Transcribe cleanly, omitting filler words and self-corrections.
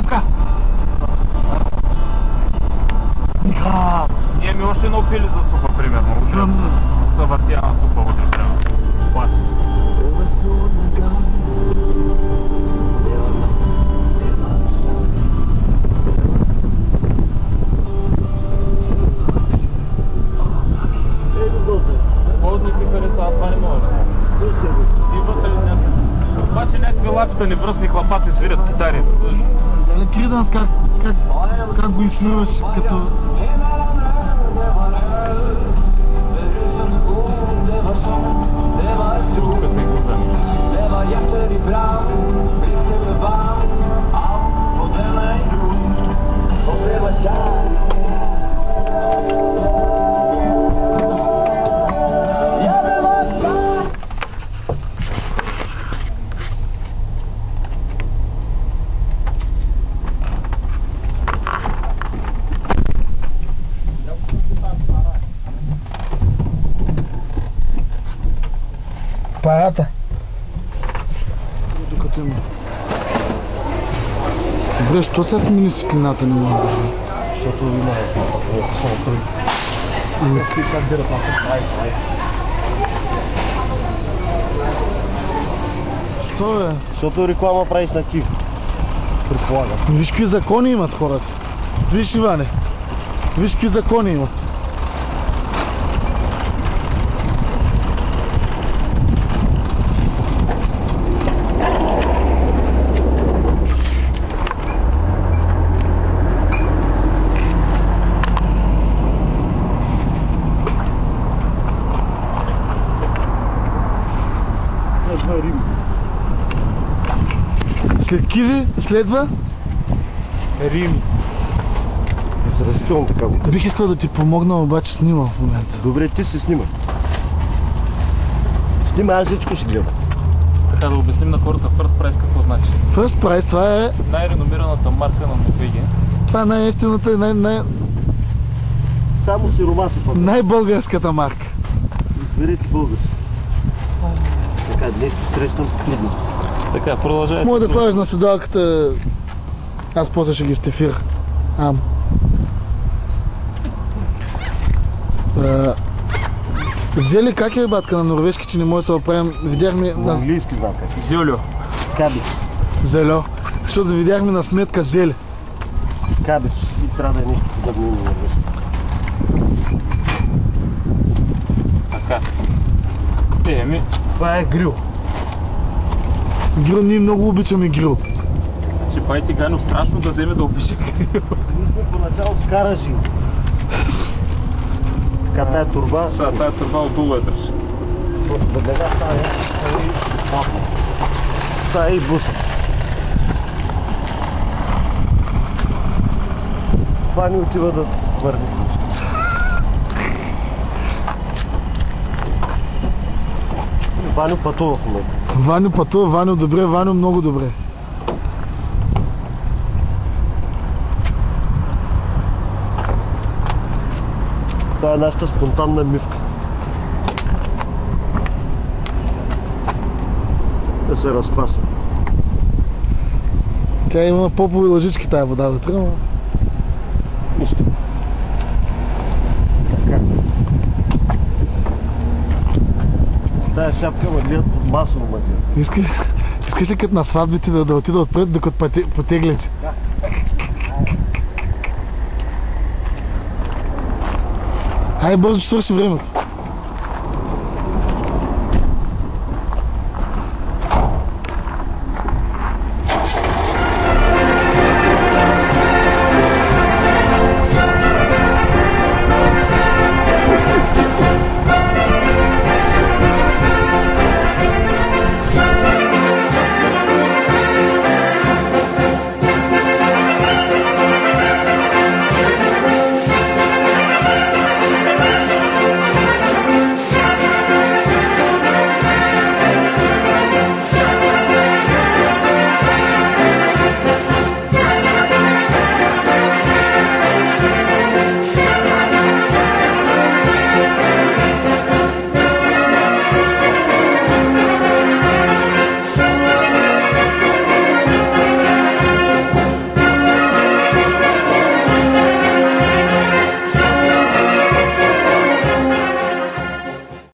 Папка! Ниха! Ние ми още едно пили за супа, примерно. За въртяна супа утре трябва. Плаче. Водно ти хареса, това не мога. И вътре някакви. Обаче някакви лапитани връзни хлапаци свирят китари. Кридънс, как го изсвирваш като... Силно песенко за мен. Парата. Докато има. Добре, що се смени светлината не мога да кажа? Защото има само първи. И не ски как дират на това. Що бе? Защото реклама правиш на Киев. Предполагам. Виж какви закони имат хората. Виж, Иване. Виж какви закони имат. Рим. След Киви следва? Рим. Изразително така го. Бих искал да ти помогна, обаче снимам в момента. Добре, ти се снимай. Снимай, аз всичко ще гледам. Така да обясним на хората First Price какво значи. First Price, това е... Най-реномираната марка на Норвегия. Това е най-ефтината и Само сиромаси пък. най-българската марка. Изберете български. Така, днес срещам с трудности. Така, продължавайте. Може да сложиш на седалката, аз после ще ги стефира. Зели как е, батка, на норвежки, че не може да се оправим? Видяхме На на... английски знам как. Зелю. Кабич. Зелё. Защото видяхме на сметка зели. Кабич. И трябва да е нещо подобно на норвежки. Така. Еми. Това е грил. Грил, ние много обичаме грил. Че пайти Ганов страшно да вземе да опише. Поначало с каражи. Така, тая турба. Сега тая турба отдолу е държи. Веднага става и буса. Това ни отива да твърди. Ваню пътува в момента. Ваню пътува, Ваню добре, Ваню много добре. Това е нашата спонтанна мивка. Да се разпасва. Тя има попови лъжички тая вода вътре, но... Нищо. Така. Тая шапка ме гледат масово ме гледат. Искаш ли като на сватбите да отида отпред, докато потеглите? Ай, бързо ще свърши времето.